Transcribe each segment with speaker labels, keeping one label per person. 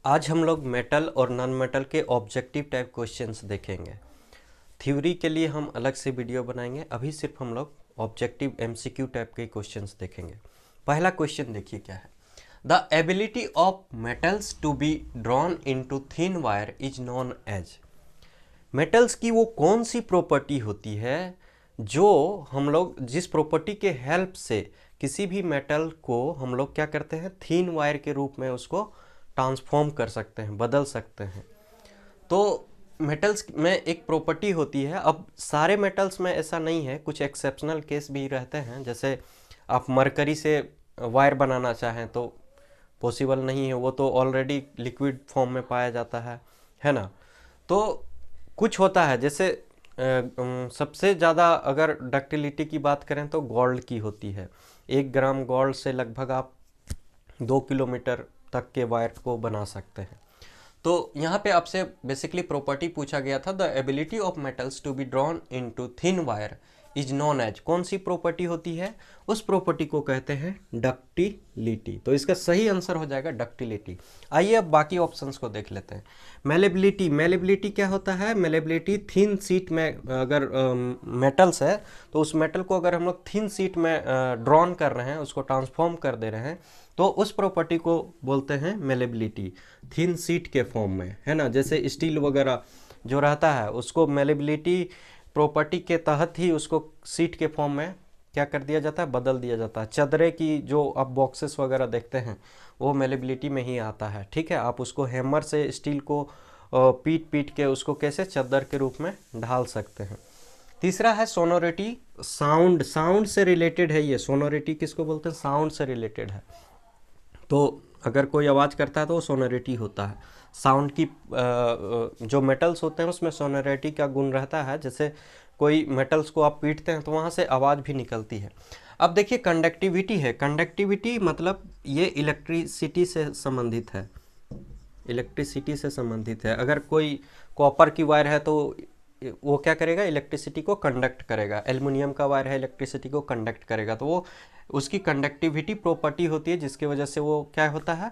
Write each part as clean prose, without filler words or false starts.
Speaker 1: आज हम लोग मेटल और नॉन मेटल के ऑब्जेक्टिव टाइप क्वेश्चंस देखेंगे। थ्योरी के लिए हम अलग से वीडियो बनाएंगे, अभी सिर्फ हम लोग ऑब्जेक्टिव एमसीक्यू टाइप के क्वेश्चंस देखेंगे। पहला क्वेश्चन देखिए क्या है। The ability of metals to be drawn into thin wire is known as. Metals की वो कौन सी प्रॉपर्टी होती है जो हम लोग जिस प्रॉपर्टी के हेल्प से किसी भी मेटल को हम लोग क्या करते हैं, थीन वायर के रूप में उसको ट्रांसफॉर्म कर सकते हैं, बदल सकते हैं। तो मेटल्स में एक प्रॉपर्टी होती है। अब सारे मेटल्स में ऐसा नहीं है, कुछ एक्सेप्शनल केस भी रहते हैं। जैसे आप मरकरी से वायर बनाना चाहें तो पॉसिबल नहीं है, वो तो ऑलरेडी लिक्विड फॉर्म में पाया जाता है ना। तो कुछ होता है, जैसे सबसे ज़्यादा अगर डक्टिलिटी की बात करें तो गोल्ड की होती है। 1 ग्राम गोल्ड से लगभग आप 2 किलोमीटर तक के वायर को बना सकते हैं। तो यहाँ पे आपसे बेसिकली प्रॉपर्टी पूछा गया था, the ability of metals to be drawn into thin wire is known as. कौन सी प्रॉपर्टी होती है? उस प्रॉपर्टी को कहते हैं डक्टिलिटी। तो इसका सही आंसर हो जाएगा डक्टिलिटी। आइए अब बाकी ऑप्शंस को देख लेते हैं। मेलेबिलिटी, मेलेबिलिटी क्या होता है? मेलेबिलिटी थिन सीट में अगर मेटल्स है तो उस मेटल को अगर हम लोग थिन सीट में ड्रॉन कर रहे हैं, उसको ट्रांसफॉर्म कर दे रहे हैं, तो उस प्रॉपर्टी को बोलते हैं मेलेबिलिटी, थिन सीट के फॉर्म में, है ना। जैसे स्टील वगैरह जो रहता है उसको मेलेबिलिटी प्रॉपर्टी के तहत ही उसको सीट के फॉर्म में क्या कर दिया जाता है, बदल दिया जाता है। चदरे की जो आप बॉक्सेस वगैरह देखते हैं वो मेलेबिलिटी में ही आता है, ठीक है। आप उसको हैमर से स्टील को पीट पीट के उसको कैसे चद्दर के रूप में ढाल सकते हैं। तीसरा है सोनोरिटी, साउंड, साउंड से रिलेटेड है ये। सोनोरिटी किसको बोलते हैं? साउंड से रिलेटेड है। तो अगर कोई आवाज़ करता है तो वो सोनोरिटी होता है। साउंड की जो मेटल्स होते हैं उसमें सोनोरिटी का गुण रहता है। जैसे कोई मेटल्स को आप पीटते हैं तो वहाँ से आवाज़ भी निकलती है। अब देखिए कंडक्टिविटी है। कंडक्टिविटी मतलब ये इलेक्ट्रिसिटी से संबंधित है, इलेक्ट्रिसिटी से संबंधित है। अगर कोई कॉपर की वायर है तो वो क्या करेगा, इलेक्ट्रिसिटी को कंडक्ट करेगा। एल्युमिनियम का वायर है, इलेक्ट्रिसिटी को कंडक्ट करेगा। तो वो उसकी कंडक्टिविटी प्रॉपर्टी होती है जिसकी वजह से वो क्या होता है,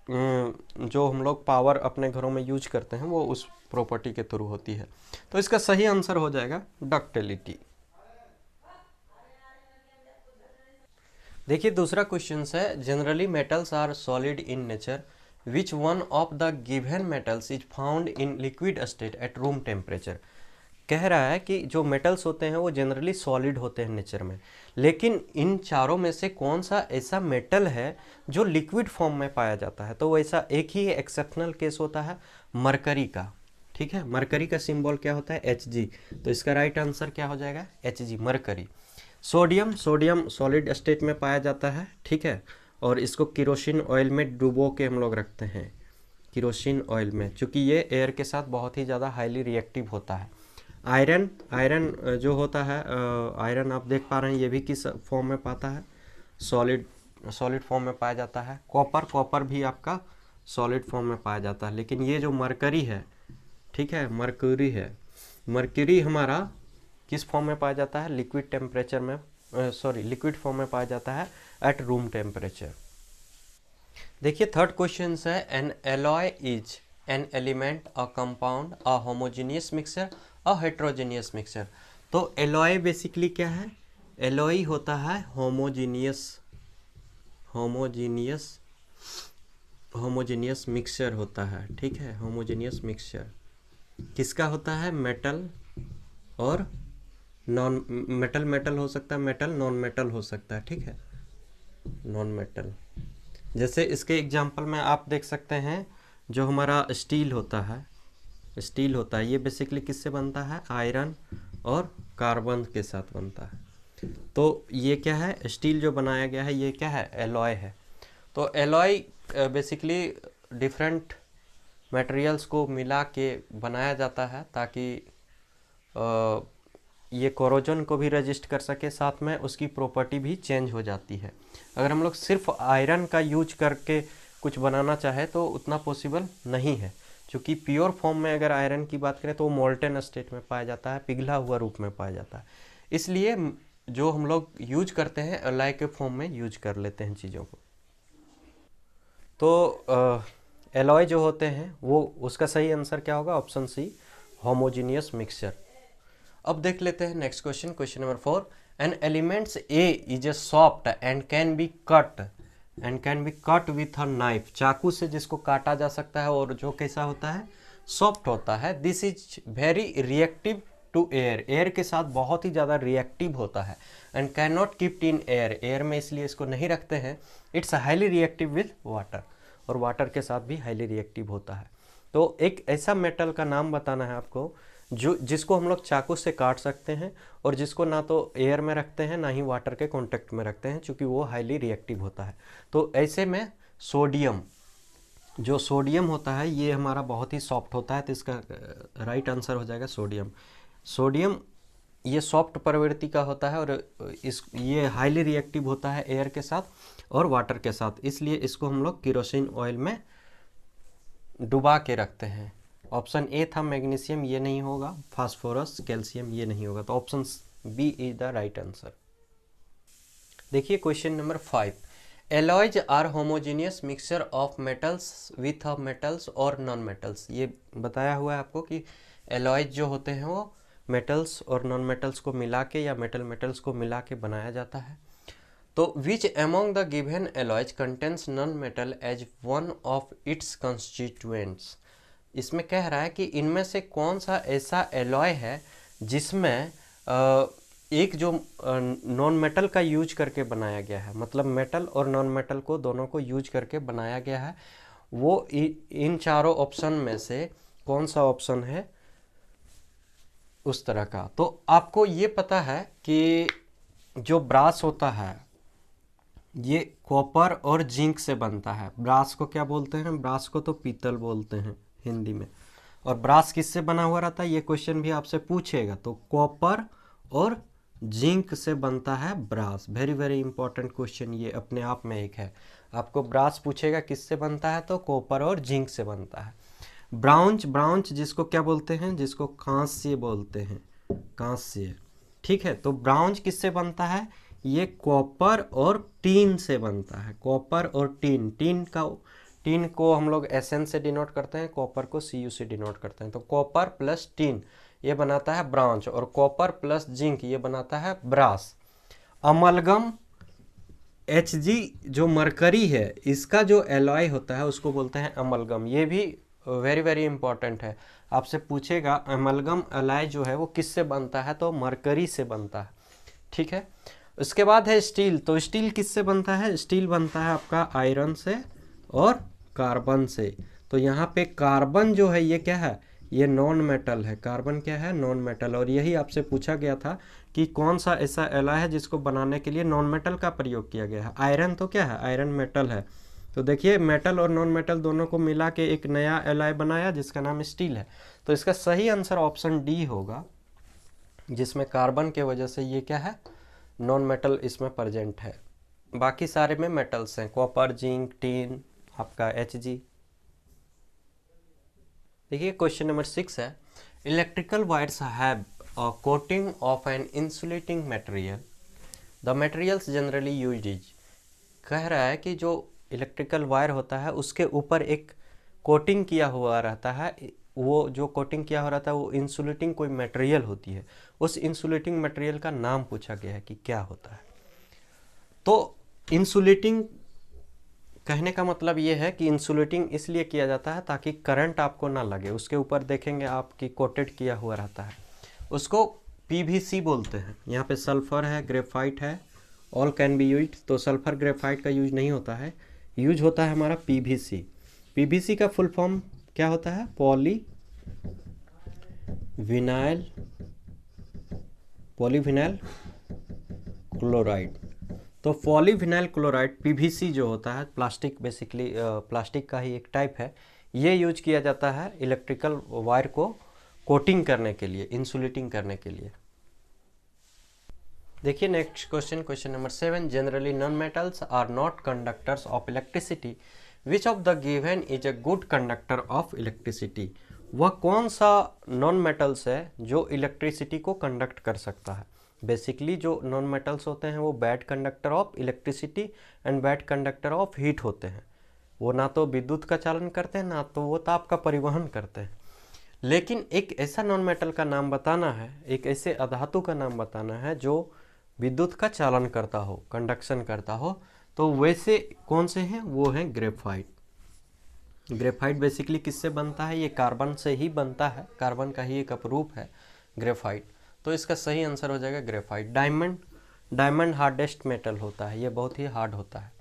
Speaker 1: जो हम लोग पावर अपने घरों में यूज करते हैं वो उस प्रॉपर्टी के थ्रू होती है। तो इसका सही आंसर हो जाएगा डक्टिलिटी। देखिए दूसरा क्वेश्चन है, generally metals are solid in nature, which one of the given metals is found in liquid state at room temperature. कह रहा है कि जो मेटल्स होते हैं वो जनरली सॉलिड होते हैं नेचर में, लेकिन इन चारों में से कौन सा ऐसा मेटल है जो लिक्विड फॉर्म में पाया जाता है। तो वो ऐसा एक ही एक्सेप्शनल केस होता है, मरकरी का, ठीक है। मरकरी का सिंबल क्या होता है? Hg। तो इसका राइट आंसर क्या हो जाएगा? Hg, mercury. Sodium, sodium solid state में पाया जाता है, ठीक है। और इसको किरोसिन ऑयल में डुबो के हम लोग रखते हैं, किरोसिन ऑयल में, क्योंकि ये एयर के साथ बहुत ही ज़्यादा हाईली रिएक्टिव होता है। आयरन, आयरन जो होता है, आयरन आप देख पा रहे हैं ये भी किस फॉर्म में पाता है? सॉलिड, सॉलिड फॉर्म में पाया जाता है। कॉपर, कॉपर भी आपका सॉलिड फॉर्म में पाया जाता है। लेकिन ये जो मरकरी है, ठीक है, मरक्यूरी है, मरक्यूरी हमारा किस फॉर्म में पाया जाता है? लिक्विड टेम्परेचर में, सॉरी लिक्विड फॉर्म में पाया जाता है एट रूम टेम्परेचर। देखिए थर्ड क्वेश्चन है, N alloy is an element, a compound, a homogeneous mixture, a heterogeneous mixture. तो एलॉय बेसिकली क्या है? एलॉय होता है होमोजेनियस, होमोजेनियस, होमोजेनियस मिक्सचर होता है, ठीक है। होमोजेनियस मिक्सचर किसका होता है? मेटल और नॉन मेटल, मेटल हो सकता है, मेटल नॉन मेटल हो सकता है, ठीक है, नॉन मेटल। जैसे इसके एग्जांपल में आप देख सकते हैं, जो हमारा स्टील होता है, स्टील होता है ये बेसिकली किससे बनता है? आयरन और कार्बन के साथ बनता है। तो ये क्या है? स्टील जो बनाया गया है ये क्या है? एलॉय है। तो एलॉय बेसिकली डिफरेंट मटेरियल्स को मिला के बनाया जाता है ताकि ये कोरोजन को भी रजिस्ट कर सके, साथ में उसकी प्रॉपर्टी भी चेंज हो जाती है। अगर हम लोग सिर्फ आयरन का यूज करके कुछ बनाना चाहे तो उतना पॉसिबल नहीं है, क्योंकि प्योर फॉर्म में अगर आयरन की बात करें तो वो मोल्टन स्टेट में पाया जाता है, पिघला हुआ रूप में पाया जाता है। इसलिए जो हम लोग यूज करते हैं एलॉय के फॉर्म में यूज कर लेते हैं चीज़ों को। तो एलॉय जो होते हैं वो, उसका सही आंसर क्या होगा? Option C, homogeneous mixture. अब देख लेते हैं next question, question number 4। An elements A is a soft and can be cut with a knife. चाकू से जिसको काटा जा सकता है और जो कैसा होता है? सॉफ्ट होता है। This is very reactive to air, air के साथ बहुत ही ज़्यादा रिएक्टिव होता है। And can not kept in air, air में इसलिए इसको नहीं रखते हैं। It's highly reactive with water, और वाटर के साथ भी हाईली रिएक्टिव होता है। तो एक ऐसा मेटल का नाम बताना है आपको जो जिसको हम लोग चाकू से काट सकते हैं और जिसको ना तो एयर में रखते हैं ना ही वाटर के कांटेक्ट में रखते हैं, क्योंकि वो हाईली रिएक्टिव होता है। तो ऐसे में सोडियम, जो सोडियम होता है ये हमारा बहुत ही सॉफ्ट होता है, तो इसका राइट आंसर हो जाएगा सोडियम। सोडियम ये सॉफ्ट प्रवृत्ति का होता है और ये हाईली रिएक्टिव होता है एयर के साथ और वाटर के साथ, इसलिए इसको हम लोग केरोसिन ऑयल में डुबा के रखते हैं। ऑप्शन ए था मैग्नीशियम, ये नहीं होगा। फास्फोरस, कैल्शियम, ये नहीं होगा। तो option B is the right answer. देखिए question number 5। Alloys are homogeneous mixture of metals with metals और नॉन मेटल्स। ये बताया हुआ है आपको कि एलॉयज जो होते हैं वो मेटल्स और नॉन मेटल्स को मिला के या मेटल्स को मिला के बनाया जाता है। तो which among the given alloys contains non metal as one of its constituents. इसमें कह रहा है कि इनमें से कौन सा ऐसा एलॉय है जिसमें एक जो नॉन मेटल का यूज करके बनाया गया है, मतलब मेटल और नॉन मेटल को दोनों को यूज करके बनाया गया है, वो इन चारों ऑप्शन में से कौन सा ऑप्शन है उस तरह का। तो आपको ये पता है कि जो ब्रास होता है ये कॉपर और जिंक से बनता है। ब्रास को क्या बोलते हैं? ब्रास को तो पीतल बोलते हैं हिंदी में। और ब्रास किससे बना हुआ रहता है? ये क्वेश्चन भी आपसे पूछेगा। तो कॉपर और जिंक से बनता है brass. Very very important question ये अपने आप में एक है। आपको ब्रास पूछेगा किससे बनता है, तो कॉपर और जिंक से बनता है। ब्राउंज जिसको क्या बोलते हैं? जिसको कांस्य बोलते हैं, कांस्य। ठीक है, तो ब्राउंज किससे बनता है? ये कॉपर और टीन से बनता है। कॉपर और टीन, टीन को हम लोग SN से डिनोट करते हैं, कॉपर को CU से डिनोट करते हैं। तो कॉपर प्लस टीन ये बनाता है ब्राउंज, और कॉपर प्लस जिंक ये बनाता है ब्रास। अमलगम Hg जो मरकरी है, इसका जो एलॉय होता है उसको बोलते हैं अमलगम। ये भी वेरी वेरी इंपॉर्टेंट है, आपसे पूछेगा अमलगम एलॉय जो है वो किससे बनता है, तो मरकरी से बनता है। ठीक है, उसके बाद है स्टील। तो स्टील किससे बनता है? स्टील बनता है आपका आयरन से और कार्बन से। तो यहाँ पे कार्बन जो है ये क्या है? ये नॉन मेटल है। कार्बन क्या है? Non metal. और यही आपसे पूछा गया था कि कौन सा ऐसा एलॉय है जिसको बनाने के लिए नॉन मेटल का प्रयोग किया गया है। आयरन तो क्या है? आयरन मेटल है। तो देखिए मेटल और नॉन मेटल दोनों को मिला के एक नया एलॉय बनाया जिसका नाम स्टील है। तो इसका सही आंसर ऑप्शन डी होगा, जिसमें कार्बन के वजह से ये क्या है? नॉन मेटल इसमें प्रेजेंट है। बाकी सारे में मेटल्स हैं, कॉपर, जिंक, टीन, आपका Hg। देखिए क्वेश्चन नंबर 6 है। Electrical wires have a coating of an insulating material, the materials generally used is. कह रहा है कि जो इलेक्ट्रिकल वायर होता है उसके ऊपर एक कोटिंग किया हुआ रहता है। वो जो कोटिंग किया हुआ रहता है वो इंसुलेटिंग कोई मटेरियल होती है। उस इंसुलेटिंग मटेरियल का नाम पूछा गया है कि क्या होता है। तो इंसुलेटिंग कहने का मतलब ये है कि इंसुलेटिंग इसलिए किया जाता है ताकि करंट आपको ना लगे। उसके ऊपर देखेंगे आपकी कोटेड किया हुआ रहता है, उसको PVC बोलते हैं। यहाँ पे सल्फर है, ग्रेफाइट है, ऑल कैन बी यूज्ड। तो सल्फर ग्रेफाइट का यूज नहीं होता है, यूज होता है हमारा PVC। PVC का फुल फॉर्म क्या होता है? Polyvinyl chloride. तो पॉलीविनाइल क्लोराइड PVC जो होता है, प्लास्टिक, बेसिकली प्लास्टिक का ही एक टाइप है, ये यूज किया जाता है इलेक्ट्रिकल वायर को कोटिंग करने के लिए, इंसुलेटिंग करने के लिए। देखिए next question, question number 7। Generally non metals are not conductors of electricity, which of the given is a good conductor of electricity. वह कौन सा नॉन मेटल्स है जो इलेक्ट्रिसिटी को कंडक्ट कर सकता है। बेसिकली जो नॉन मेटल्स होते हैं वो bad conductor of electricity and bad conductor of heat होते हैं। वो ना तो विद्युत का चालन करते हैं, ना तो वो ताप का परिवहन करते हैं। लेकिन एक ऐसा नॉन मेटल का नाम बताना है, एक ऐसे अधातु का नाम बताना है जो विद्युत का चालन करता हो, कंडक्शन करता हो। तो वैसे कौन से हैं? वो हैं ग्रेफाइट। ग्रेफाइट बेसिकली किससे बनता है? ये कार्बन से ही बनता है, कार्बन का ही एक अपरूप है ग्रेफाइट। तो इसका सही आंसर हो जाएगा ग्रेफाइट। डायमंड हार्डेस्ट मेटल होता है, ये बहुत ही हार्ड होता है।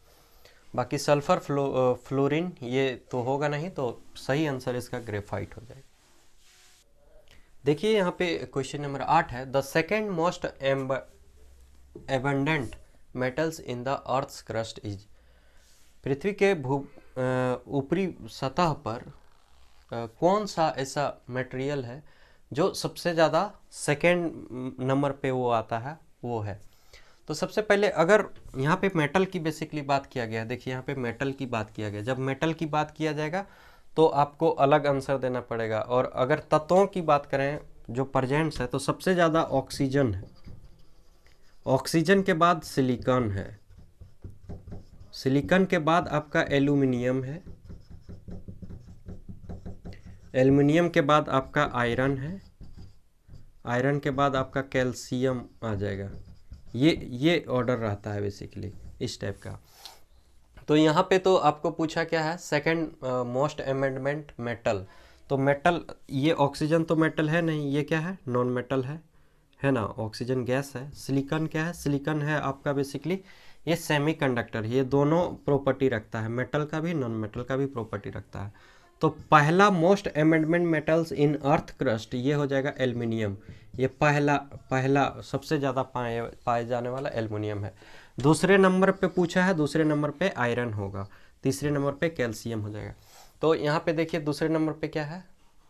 Speaker 1: बाकी सल्फर, फ्लोरीन ये तो होगा नहीं, तो सही आंसर इसका ग्रेफाइट हो जाएगा। देखिए यहाँ पे क्वेश्चन नंबर 8 है, the second most abundant metals in the earth's crust is. पृथ्वी के ऊपरी सतह पर कौन सा ऐसा मटेरियल है जो सबसे ज़्यादा सेकेंड नंबर पे वो आता है, वो है। तो सबसे पहले अगर यहाँ पे मेटल की बेसिकली बात किया गया, देखिए यहाँ पे मेटल की बात किया गया, जब मेटल की बात किया जाएगा तो आपको अलग आंसर देना पड़ेगा। और अगर तत्वों की बात करें जो प्रेजेंट्स है, तो सबसे ज़्यादा ऑक्सीजन है, ऑक्सीजन के बाद सिलिकॉन है, सिलिकॉन के बाद आपका एल्यूमिनियम है, एल्यूमिनियम के बाद आपका आयरन है, आयरन के बाद आपका कैल्शियम आ जाएगा। ये ऑर्डर रहता है बेसिकली इस टाइप का। तो यहाँ पे तो आपको पूछा क्या है, सेकंड मोस्ट एमेंडमेंट मेटल। तो मेटल, ये ऑक्सीजन तो मेटल है नहीं, ये क्या है? नॉन मेटल है ना, ऑक्सीजन गैस है। सिलिकॉन क्या है? सिलिकॉन है आपका बेसिकली ये सेमीकंडक्टर, ये दोनों प्रॉपर्टी रखता है, मेटल का भी नॉन मेटल का भी प्रॉपर्टी रखता है। तो पहला most amendment metals in earth crust ये हो जाएगा एल्युमिनियम। ये पहला सबसे ज़्यादा पाए जाने वाला एल्युमिनियम है। दूसरे नंबर पे पूछा है, दूसरे नंबर पे आयरन होगा, तीसरे नंबर पे कैल्शियम हो जाएगा। तो यहाँ पे देखिए दूसरे नंबर पे क्या है?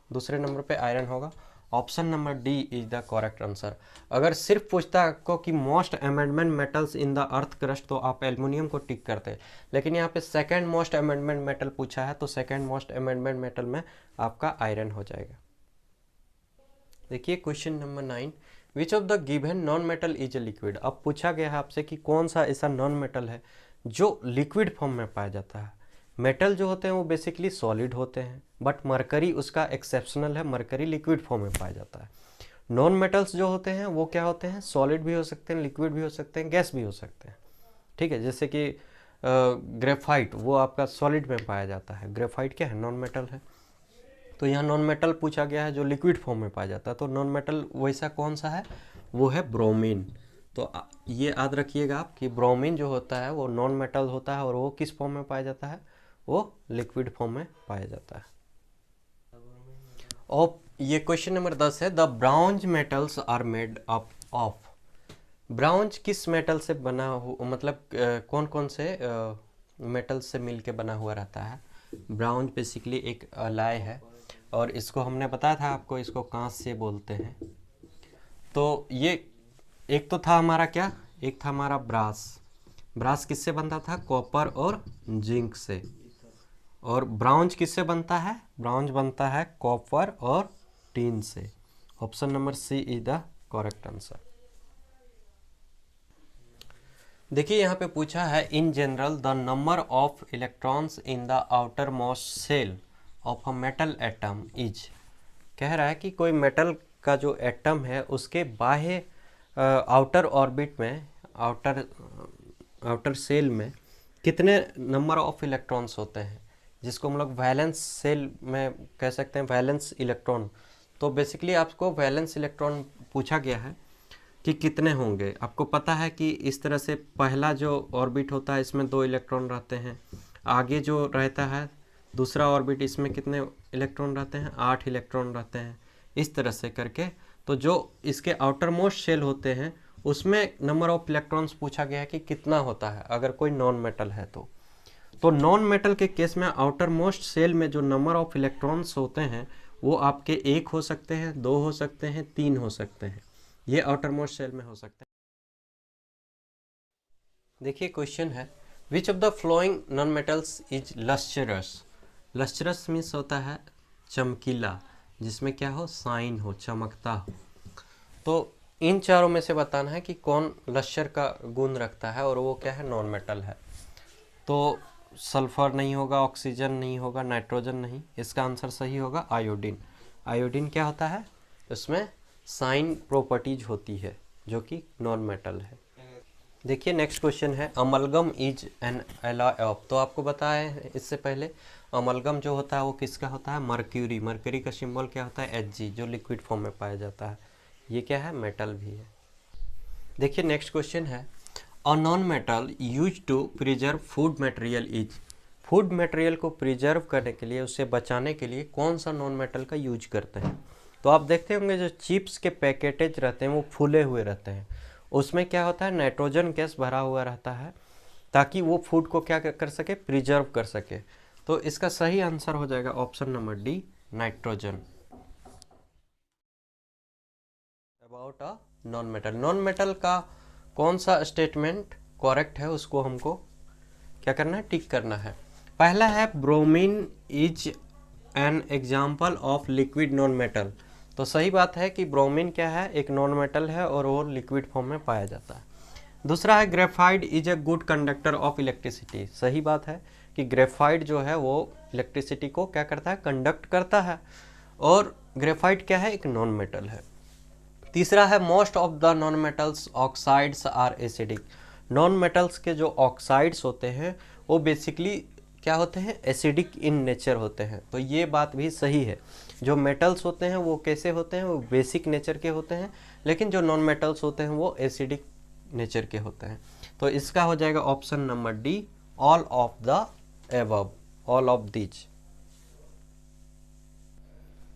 Speaker 1: दूसरे नंबर पे आयरन होगा। Option number D is the correct answer. अगर सिर्फ पूछता आपको कि most amendment metals in the earth crust तो आप एल्युमिनियम को टिक करते, लेकिन यहाँ पे सेकंड मोस्ट अमेंडमेंट मेटल पूछा है, तो सेकंड मोस्ट अमेंडमेंट मेटल में आपका आयरन हो जाएगा। देखिए question number 9, which of the given non metal is a liquid. अब पूछा गया है आपसे कि कौन सा ऐसा नॉन मेटल है जो लिक्विड फॉर्म में पाया जाता है। मेटल जो होते हैं वो बेसिकली सॉलिड होते हैं, बट मरकरी उसका एक्सेप्शनल है, मरकरी लिक्विड फॉर्म में पाया जाता है। नॉन मेटल्स जो होते हैं वो क्या होते हैं? सॉलिड भी हो सकते हैं, लिक्विड भी हो सकते हैं, गैस भी हो सकते हैं। ठीक है, जैसे कि ग्रेफाइट वो आपका सॉलिड में पाया जाता है, ग्रेफाइट क्या है? नॉन मेटल है। तो यहाँ नॉन मेटल पूछा गया है जो लिक्विड फॉर्म में पाया जाता है, तो नॉन मेटल वैसा कौन सा है? वो है ब्रोमीन। तो ये याद रखिएगा आप कि ब्रोमीन जो होता है वो नॉन मेटल होता है, और वो किस फॉर्म में पाया जाता है? वो लिक्विड फॉर्म में पाया जाता है। और ये क्वेश्चन नंबर 10 है, the bronze metals are made up of. Bronze किस मेटल से बना हो, मतलब कौन कौन से मेटल से मिलके बना हुआ रहता है? ब्राउन्ज बेसिकली एक अलॉय है, और इसको हमने बताया था आपको, इसको कांच से बोलते हैं। तो ये एक तो था हमारा क्या, एक था हमारा ब्रास। ब्रास किससे बनता था? कॉपर और जिंक से। और ब्राउन्ज किससे बनता है? ब्राउन्ज बनता है कॉपर और टीन से। Option number C is the correct answer. देखिए यहाँ पे पूछा है, in general the number of electrons in the outermost shell of a metal atom is. कह रहा है कि कोई मेटल का जो एटम है उसके बाह्य आउटर ऑर्बिट में, आउटर सेल में कितने नंबर ऑफ इलेक्ट्रॉन्स होते हैं, जिसको हम लोग वैलेंस सेल में कह सकते हैं, वैलेंस इलेक्ट्रॉन। तो बेसिकली आपको वैलेंस इलेक्ट्रॉन पूछा गया है कि कितने होंगे। आपको पता है कि इस तरह से पहला जो ऑर्बिट होता है इसमें 2 इलेक्ट्रॉन रहते हैं, आगे जो रहता है दूसरा ऑर्बिट, इसमें कितने इलेक्ट्रॉन रहते हैं? 8 इलेक्ट्रॉन रहते हैं, इस तरह से करके। तो जो इसके आउटर मोस्ट शेल होते हैं उसमें नंबर ऑफ इलेक्ट्रॉन्स पूछा गया है कि कितना होता है अगर कोई नॉन मेटल है तो नॉन मेटल के केस में आउटर मोस्ट सेल में जो नंबर ऑफ इलेक्ट्रॉन्स होते हैं वो आपके 1 हो सकते हैं, 2 हो सकते हैं, 3 हो सकते हैं, ये आउटर मोस्ट सेल में हो सकते हैं। देखिए क्वेश्चन है, विच of the flowing non metals is lustrous. Lustrous means होता है चमकीला, जिसमें क्या हो? साइन हो, चमकता हो। तो इन चारों में से बताना है कि कौन लश्चर का गुण रखता है, और वो क्या है? नॉन मेटल है। तो सल्फर नहीं होगा, ऑक्सीजन नहीं होगा, नाइट्रोजन नहीं, इसका आंसर सही होगा आयोडीन। आयोडीन क्या होता है, उसमें साइन प्रॉपर्टीज होती है जो कि नॉन मेटल है। देखिए नेक्स्ट क्वेश्चन है amalgam is an alloy of. तो आपको बताया है इससे पहले अमलगम जो होता है वो किसका होता है, मर्क्यूरी। मर्क्यूरी का सिंबल क्या होता है, Hg, जो लिक्विड फॉर्म में पाया जाता है। ये क्या है, मेटल भी है। देखिए नेक्स्ट क्वेश्चन है a non metal used to preserve food material is. Food material को प्रिजर्व करने के लिए, उसे बचाने के लिए कौन सा नॉन मेटल का यूज करते हैं। तो आप देखते होंगे जो चिप्स के पैकेटेज रहते हैं वो फूले हुए रहते हैं, उसमें क्या होता है, नाइट्रोजन गैस भरा हुआ रहता है ताकि वो फूड को क्या कर सके, प्रिजर्व कर सके। तो इसका सही आंसर हो जाएगा option number D, nitrogen. About a non metal, non metal का कौन सा स्टेटमेंट करेक्ट है उसको हमको क्या करना है, टिक करना है। पहला है bromine is an example of liquid non metal. तो सही बात है कि ब्रोमीन क्या है, एक नॉन मेटल है और वो लिक्विड फॉर्म में पाया जाता है। दूसरा है graphite is a good conductor of electricity. सही बात है कि ग्रेफाइट जो है वो इलेक्ट्रिसिटी को क्या करता है, कंडक्ट करता है, और ग्रेफाइट क्या है, एक नॉन मेटल है। तीसरा है most of the non metals oxides are acidic. Non metals के जो ऑक्साइड्स होते हैं वो बेसिकली क्या होते हैं, एसिडिक इन नेचर होते हैं। तो ये बात भी सही है, जो मेटल्स होते हैं वो कैसे होते हैं, वो बेसिक नेचर के होते हैं, लेकिन जो नॉन मेटल्स होते हैं वो एसिडिक नेचर के होते हैं। तो इसका हो जाएगा option number D, all of the above, all of these.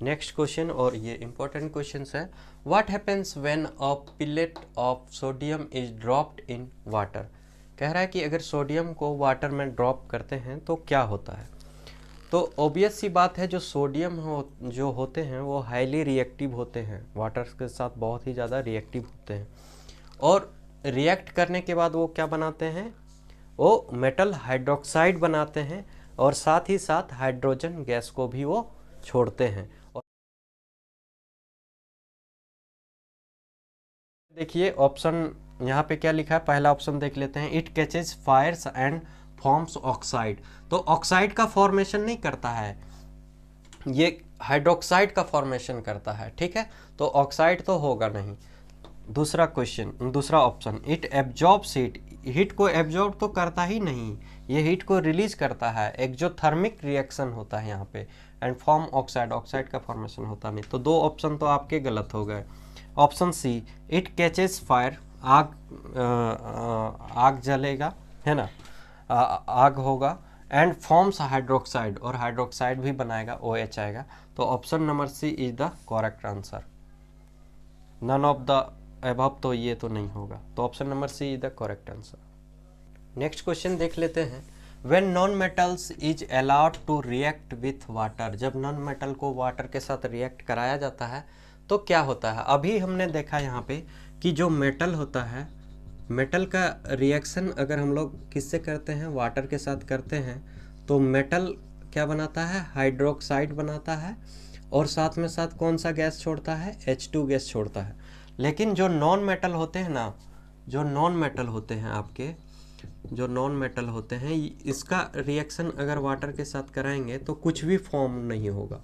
Speaker 1: Next question, और ये इंपॉर्टेंट क्वेश्चन है, what happens when a pellet of sodium is dropped in water. कह रहा है कि अगर सोडियम को वाटर में ड्रॉप करते हैं तो क्या होता है। तो ऑब्वियस सी बात है, जो सोडियम जो होते हैं वो हाईली रिएक्टिव होते हैं, वाटर के साथ बहुत ही ज़्यादा रिएक्टिव होते हैं, और रिएक्ट करने के बाद वो क्या बनाते हैं, वो मेटल हाइड्रोक्साइड बनाते हैं, और साथ ही साथ हाइड्रोजन गैस को भी वो छोड़ते हैं। देखिए ऑप्शन यहाँ पे क्या लिखा है, पहला ऑप्शन देख लेते हैं, it catches Fyers and forms oxide. तो ऑक्साइड का फॉर्मेशन नहीं करता है, ये हाइड्रोक्साइड का फॉर्मेशन करता है, ठीक है, तो ऑक्साइड तो होगा नहीं। दूसरा क्वेश्चन, दूसरा option, it absorbs heat. Heat को एब्जॉर्ब तो करता ही नहीं, ये हीट को रिलीज करता है, एक्सोथर्मिक रिएक्शन होता है यहाँ पे, एंड फॉर्म ऑक्साइड, ऑक्साइड का फॉर्मेशन होता नहीं। तो दो ऑप्शन तो आपके गलत हो गए। Option C, it catches fire, आग जलेगा, है ना, आग होगा, एंड फॉर्म्स हाइड्रोक्साइड, और हाइड्रोक्साइड भी बनाएगा, OH आएगा। तो option number C is the correct answer, none of the above, तो ये तो नहीं होगा, तो option number C is the correct answer. Next question देख लेते हैं, when non metals is allowed to react with water. जब नॉन मेटल को वाटर के साथ रिएक्ट कराया जाता है तो क्या होता है। अभी हमने देखा यहाँ पे कि जो मेटल होता है, मेटल का रिएक्शन अगर हम लोग किससे करते हैं, वाटर के साथ करते हैं, तो मेटल क्या बनाता है, हाइड्रोक्साइड बनाता है, और साथ में साथ कौन सा गैस छोड़ता है, H2 गैस छोड़ता है। लेकिन जो नॉन मेटल होते हैं ना, जो नॉन मेटल होते हैं आपके, जो नॉन मेटल होते हैं, इसका रिएक्शन अगर वाटर के साथ कराएंगे तो कुछ भी फॉर्म नहीं होगा,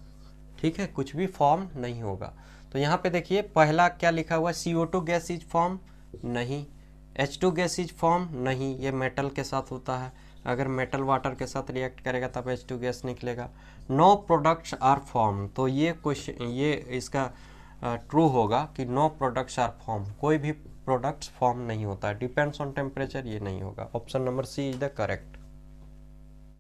Speaker 1: ठीक है, कुछ भी फॉर्म नहीं होगा। तो यहाँ पे देखिए पहला क्या लिखा हुआ है, CO2 गैस इज फॉर्म, नहीं, H2 गैस इज फॉर्म, नहीं, ये मेटल के साथ होता है, अगर मेटल वाटर के साथ रिएक्ट करेगा तब H2 गैस निकलेगा। नो प्रोडक्ट्स आर फॉर्म, तो ये क्वेश्चन, ये इसका ट्रू होगा कि नो प्रोडक्ट्स आर फॉर्म, कोई भी प्रोडक्ट्स फॉर्म नहीं होता है, डिपेंड्स ऑन टेम्परेचर, ये नहीं होगा। Option number C is the correct.